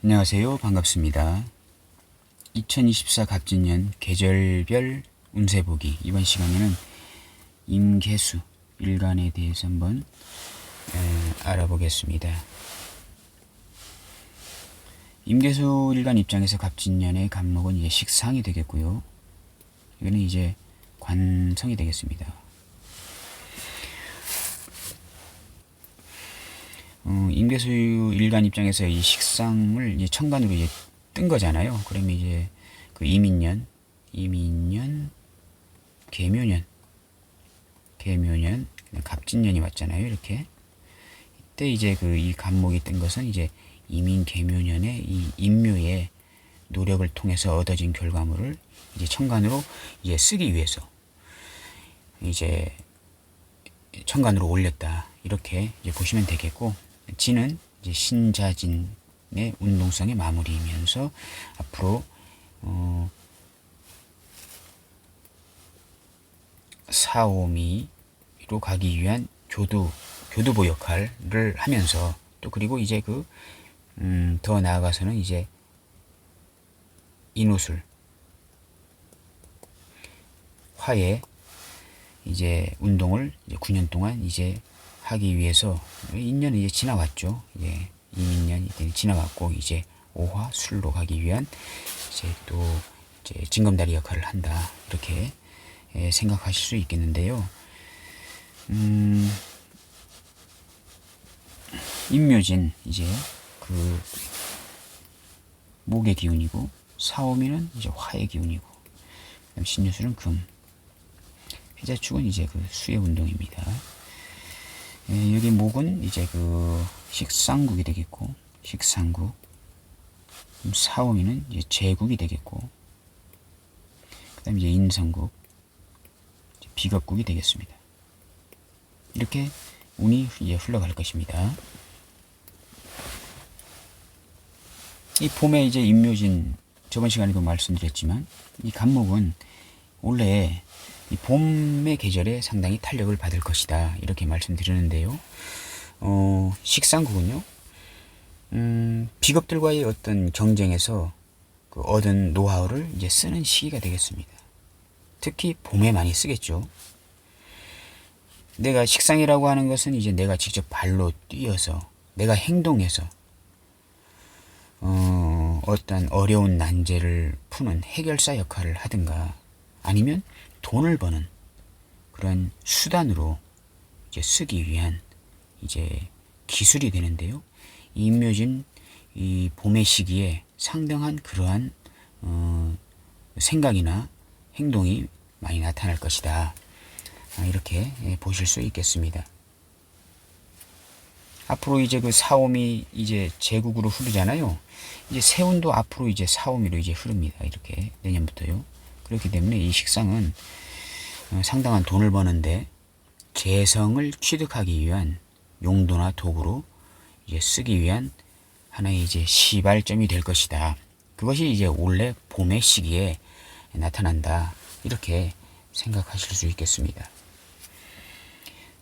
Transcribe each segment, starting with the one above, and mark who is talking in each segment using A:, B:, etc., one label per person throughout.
A: 안녕하세요. 반갑습니다. 2024 갑진년 계절별 운세 보기. 이번 시간에는 임계수 일간에 대해서 한번 알아보겠습니다. 임계수 일간 입장에서 갑진년의 갑목은 이제 식상이 되겠고요. 이거는 이제 관성이 되겠습니다. 임계수 일간 입장에서 이 식상을 이제 천간으로 이제 뜬 거잖아요. 그러면 이제 그 이민년, 계묘년, 갑진년이 왔잖아요. 이렇게. 이때 이제 그 이 갑목이 뜬 것은 이제 이민 계묘년의 이 임묘의 노력을 통해서 얻어진 결과물을 이제 천간으로 이제 쓰기 위해서 이제 천간으로 올렸다. 이렇게 이제 보시면 되겠고, 진은 이제 신자진의 운동성의 마무리이면서 앞으로 사오미로 가기 위한 교두보 역할을 하면서 또 그리고 이제 더 나아가서는 이제 인우술 화의 이제 운동을 이제 9년 동안 이제 하기 위해서 2년은 이제 지나왔죠. 이제 이민년이 지나갔고 이제 오화 술로 가기 위한 이제 또 이제 징검다리 역할을 한다. 이렇게 생각하실 수 있겠는데요. 임묘진 이제 그 목의 기운이고 사오미는 이제 화의 기운이고 그다음 신유술은 금, 해자축은 이제 그 수의 운동입니다. 여기 목은 이제 그 식상국이 되겠고 식상국, 사오미는 이제 제국이 되겠고 그다음 이제 인성국, 이제 비겁국이 되겠습니다. 이렇게 운이 이제 흘러갈 것입니다. 이 봄에 이제 임묘진 저번 시간에도 말씀드렸지만 이 갑목은 원래 이 봄의 계절에 상당히 탄력을 받을 것이다. 이렇게 말씀드리는데요. 식상국은요, 비겁들과의 어떤 경쟁에서 그 얻은 노하우를 이제 쓰는 시기가 되겠습니다. 특히 봄에 많이 쓰겠죠. 내가 식상이라고 하는 것은 이제 내가 직접 발로 뛰어서 내가 행동해서 어떤 어려운 난제를 푸는 해결사 역할을 하든가 아니면 돈을 버는 그런 수단으로 이제 쓰기 위한 이제 기술이 되는데요. 이 임묘진 이 봄의 시기에 상당한 그러한 생각이나 행동이 많이 나타날 것이다. 이렇게 보실 수 있겠습니다. 앞으로 이제 그 사오미 이제 제국으로 흐르잖아요. 이제 세운도 앞으로 이제 사오미로 이제 흐릅니다. 이렇게 내년부터요. 그렇기 때문에 이 식상은 상당한 돈을 버는데 재성을 취득하기 위한 용도나 도구로 이제 쓰기 위한 하나의 이제 시발점이 될 것이다. 그것이 이제 원래 봄의 시기에 나타난다. 이렇게 생각하실 수 있겠습니다.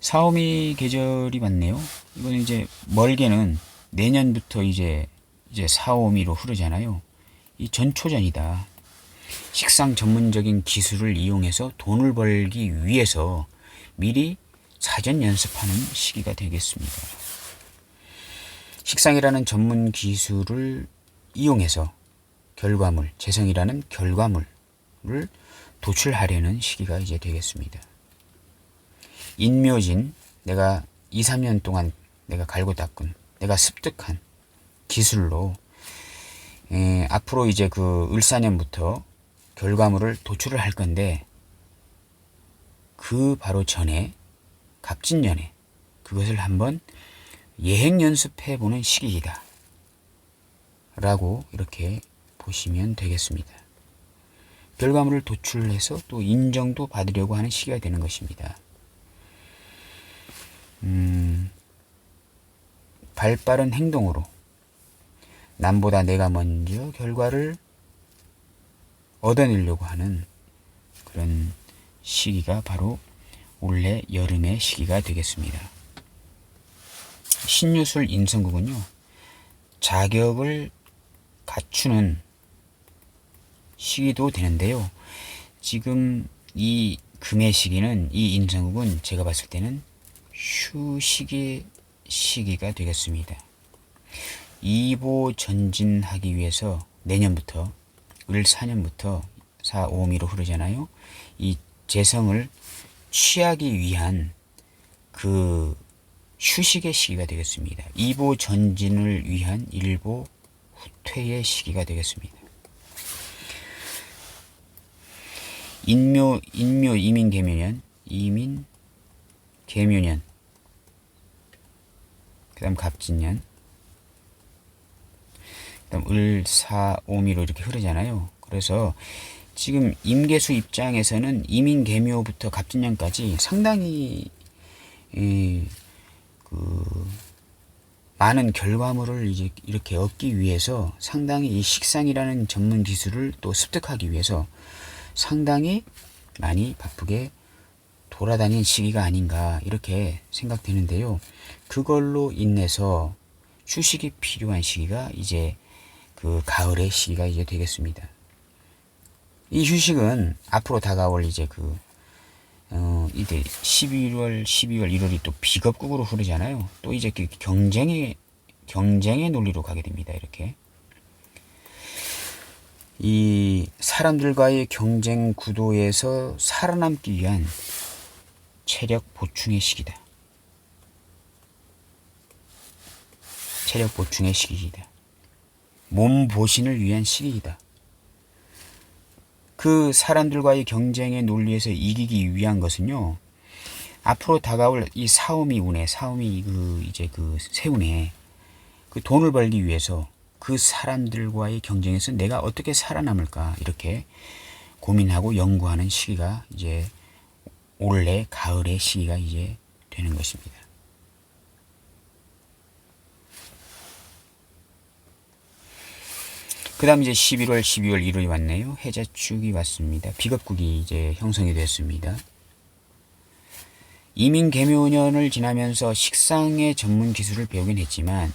A: 사오미 계절이 맞네요. 이거는 이제 멀게는 내년부터 이제 사오미로 흐르잖아요. 이 전초전이다. 식상 전문적인 기술을 이용해서 돈을 벌기 위해서 미리 사전 연습하는 시기가 되겠습니다. 식상이라는 전문 기술을 이용해서 결과물, 재성이라는 결과물을 도출하려는 시기가 이제 되겠습니다. 인묘진, 내가 2, 3년 동안 내가 갈고 닦은, 내가 습득한 기술로 앞으로 이제 그 을사년부터 결과물을 도출을 할 건데 그 바로 전에 갑진년에 그것을 한번 예행 연습해 보는 시기이다. 라고 이렇게 보시면 되겠습니다. 결과물을 도출해서 또 인정도 받으려고 하는 시기가 되는 것입니다. 발빠른 행동으로 남보다 내가 먼저 결과를 얻어내려고 하는 그런 시기가 바로 올해 여름의 시기가 되겠습니다. 신유술 인성국은요, 자격을 갖추는 시기도 되는데요. 지금 이 금의 시기는, 이 임성국은 제가 봤을 때는 휴식의 시기가 되겠습니다. 이보 전진하기 위해서 내년부터, 을 4년부터 4, 5미로 흐르잖아요. 이 재성을 취하기 위한 그 휴식의 시기가 되겠습니다. 이보 전진을 위한 일보 후퇴의 시기가 되겠습니다. 이민, 개묘년, 그 다음 갑진년, 그 다음 을, 사, 오미로 이렇게 흐르잖아요. 그래서 지금 임계수 입장에서는 이민, 개묘부터 갑진년까지 상당히 많은 결과물을 이제 이렇게 얻기 위해서 상당히 이 식상이라는 전문 기술을 또 습득하기 위해서 상당히 많이 바쁘게 돌아다닌 시기가 아닌가 이렇게 생각되는데요. 그걸로 인해서 휴식이 필요한 시기가 이제 그 가을의 시기가 이제 되겠습니다. 이 휴식은 앞으로 다가올 이제 이제 11월, 12월, 1월이 또 비겁국으로 흐르잖아요. 또 이제 그 경쟁의 논리로 가게 됩니다. 이렇게. 이 사람들과의 경쟁 구도에서 살아남기 위한 체력 보충의 시기다. 체력 보충의 시기이다. 몸 보신을 위한 시기이다. 그 사람들과의 경쟁의 논리에서 이기기 위한 것은요, 앞으로 다가올 이 사오미 이제 그 세운에 그 돈을 벌기 위해서 그 사람들과의 경쟁에서 내가 어떻게 살아남을까 이렇게 고민하고 연구하는 시기가 이제 올해 가을의 시기가 이제 되는 것입니다. 그 다음 이제 11월, 12월, 1월이 왔네요. 해자축이 왔습니다. 비겁국이 이제 형성이 됐습니다. 이민 개묘년을 지나면서 식상의 전문 기술을 배우긴 했지만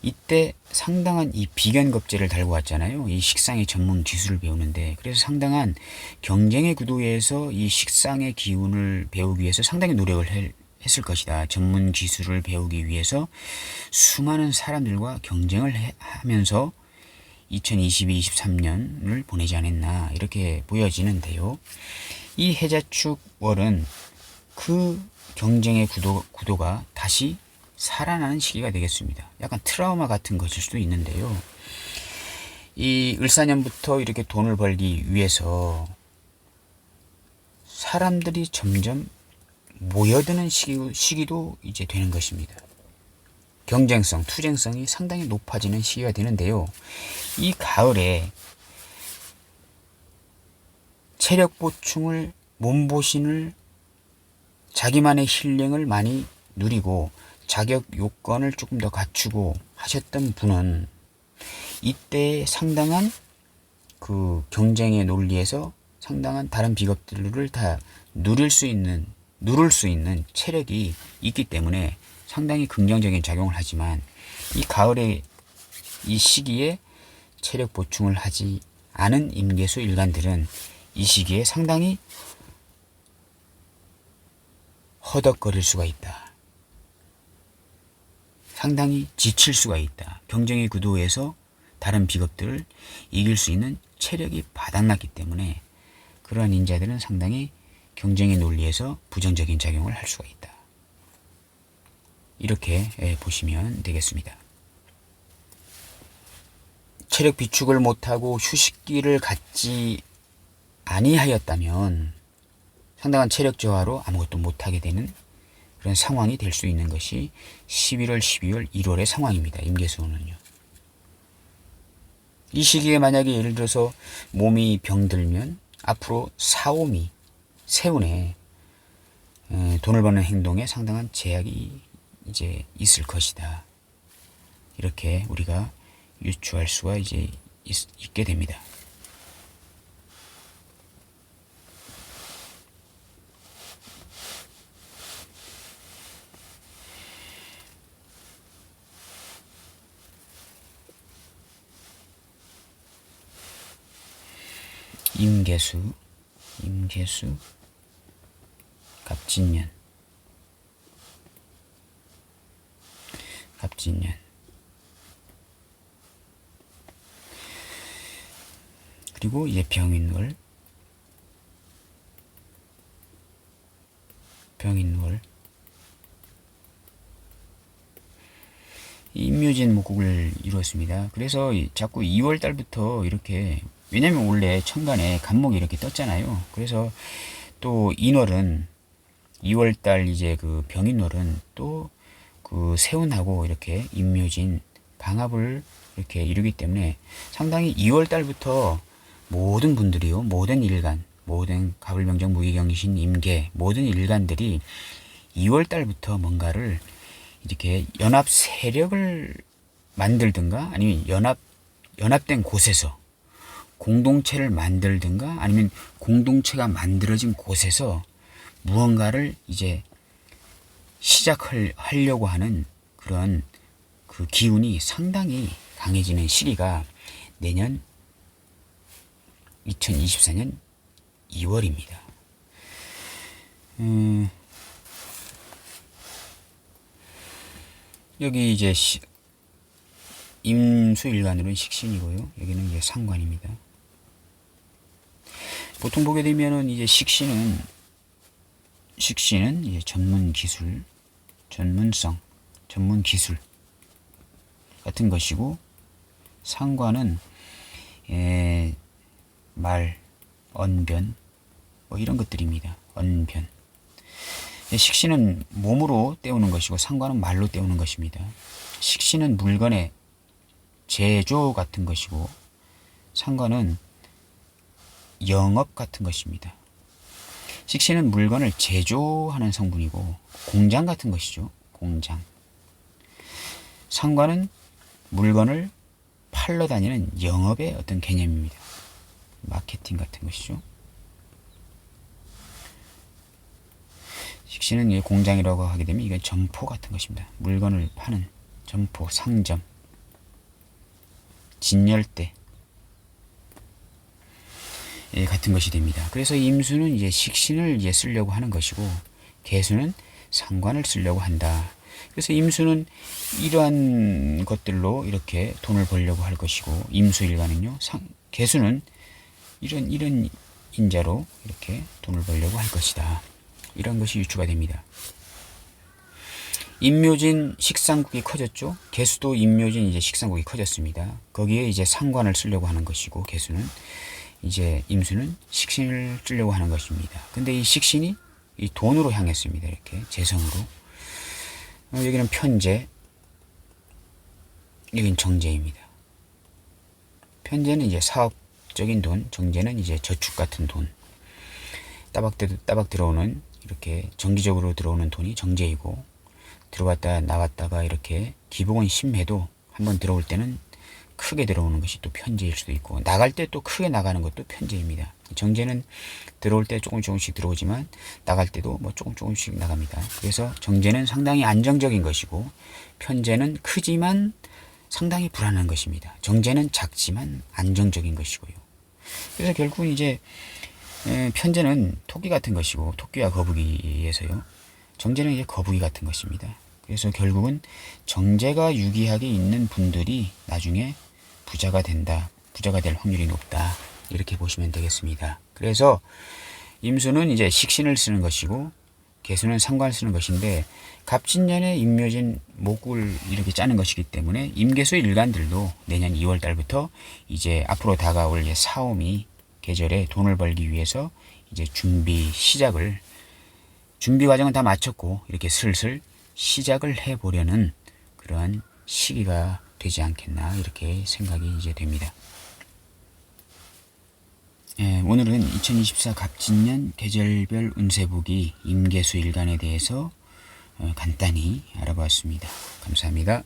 A: 이때 상당한 이 비견겁제를 달고 왔잖아요. 이 식상의 전문 기술을 배우는데 그래서 상당한 경쟁의 구도에서 이 식상의 기운을 배우기 위해서 상당히 노력을 했을 것이다. 전문 기술을 배우기 위해서 수많은 사람들과 경쟁을 하면서 2022-23년을 보내지 않았나 이렇게 보여지는데요. 이 해자축 월은 그 경쟁의 구도가 다시 살아나는 시기가 되겠습니다. 약간 트라우마 같은 것일 수도 있는데요. 이 을사년부터 이렇게 돈을 벌기 위해서 사람들이 점점 모여드는 시기도 이제 되는 것입니다. 경쟁성, 투쟁성이 상당히 높아지는 시기가 되는데요. 이 가을에 체력 보충을, 몸보신을, 자기만의 힐링을 많이 누리고 자격 요건을 조금 더 갖추고 하셨던 분은 이때 상당한 그 경쟁의 논리에서 상당한 다른 비겁들을 다 누를 수 있는 체력이 있기 때문에 상당히 긍정적인 작용을 하지만 이 가을의 이 시기에 체력 보충을 하지 않은 임계수 일간들은 이 시기에 상당히 허덕거릴 수가 있다. 상당히 지칠 수가 있다. 경쟁의 구도에서 다른 비겁들을 이길 수 있는 체력이 바닥났기 때문에 그러한 인자들은 상당히 경쟁의 논리에서 부정적인 작용을 할 수가 있다. 이렇게 보시면 되겠습니다. 체력 비축을 못하고 휴식기를 갖지 아니하였다면 상당한 체력 저하로 아무것도 못하게 되는 그런 상황이 될 수 있는 것이 11월, 12월, 1월의 상황입니다. 임계수는요. 이 시기에 만약에 예를 들어서 몸이 병들면 앞으로 사오미, 세운에 돈을 버는 행동에 상당한 제약이 이제 있을 것이다. 이렇게 우리가 유추할 수가 이제 있게 됩니다. 임계수, 갑진년, 그리고 이제 병인월, 임묘진 목국을 이루었습니다. 그래서 자꾸 2월 달부터 이렇게, 왜냐면 원래 천간에 간목이 이렇게 떴잖아요. 그래서 또 인월은 2월 달 이제 그 병인월은 또 그 세운하고 이렇게 임묘진 방합을 이렇게 이루기 때문에 상당히 2월 달부터 모든 분들이요, 모든 일간, 모든 갑을병정 무기경신 임계 모든 일간들이 2월 달부터 뭔가를 이렇게 연합 세력을 만들든가 아니면 연합된 곳에서 공동체를 만들든가 아니면 공동체가 만들어진 곳에서 무언가를 이제 시작하려고 하는 그런 그 기운이 상당히 강해지는 시기가 내년 2024년 2월입니다. 여기 이제 임수일간으로는 식신이고요. 여기는 이제 상관입니다. 보통 보게 되면은 이제 식신은 이제 전문 기술, 전문성, 전문 기술 같은 것이고, 상관은 말, 언변, 뭐 이런 것들입니다. 언변. 식신은 몸으로 때우는 것이고 상관은 말로 때우는 것입니다. 식신은 물건의 제조 같은 것이고 상관은 영업 같은 것입니다. 식신은 물건을 제조하는 성분이고 공장 같은 것이죠. 공장. 상관은 물건을 팔러 다니는 영업의 어떤 개념입니다. 마케팅 같은 것이죠. 식신은 공장이라고 하게 되면 이건 점포 같은 것입니다. 물건을 파는 점포, 상점, 진열대 같은 것이 됩니다. 그래서 임수는 이제 식신을 이제 쓰려고 하는 것이고 계수는 상관을 쓰려고 한다. 그래서 임수는 이러한 것들로 이렇게 돈을 벌려고 할 것이고 임수일간은요, 계수는 이런 인자로 이렇게 돈을 벌려고 할 것이다. 이런 것이 유추가 됩니다. 임묘진 식상국이 커졌죠. 계수도 임묘진 이제 식상국이 커졌습니다. 거기에 이제 상관을 쓰려고 하는 것이고 계수는 이제 임수는 식신을 쓰려고 하는 것입니다. 근데 이 식신이 이 돈으로 향했습니다. 이렇게 재성으로. 여기는 편재, 여기는 정재입니다. 편재는 이제 사업적인 돈, 정재는 이제 저축 같은 돈. 따박 들어오는 이렇게 정기적으로 들어오는 돈이 정재이고 들어왔다 나왔다가 이렇게 기복은 심해도 한번 들어올 때는 크게 들어오는 것이 또 편재일 수도 있고 나갈 때 또 크게 나가는 것도 편재입니다. 정재는 들어올 때 조금씩 들어오지만 나갈 때도 뭐 조금씩 나갑니다. 그래서 정재는 상당히 안정적인 것이고 편재는 크지만 상당히 불안한 것입니다. 정재는 작지만 안정적인 것이고요. 그래서 결국은 이제 편재는 토끼 같은 것이고 토끼와 거북이에서요. 정재는 이제 거북이 같은 것입니다. 그래서 결국은 정재가 유기하게 있는 분들이 나중에 부자가 된다. 부자가 될 확률이 높다. 이렇게 보시면 되겠습니다. 그래서 임수는 이제 식신을 쓰는 것이고 계수는 상관을 쓰는 것인데 갑진년에 임묘진 목을 이렇게 짜는 것이기 때문에 임계수 일간들도 내년 2월 달부터 이제 앞으로 다가올 사오미 계절에 돈을 벌기 위해서 이제 준비 과정은 다 마쳤고 이렇게 슬슬 시작을 해보려는 그러한 시기가 되지 않겠나 이렇게 생각이 이제 됩니다. 오늘은 2024 갑진년 계절별 운세보기 임계수 일간에 대해서 간단히 알아보았습니다. 감사합니다.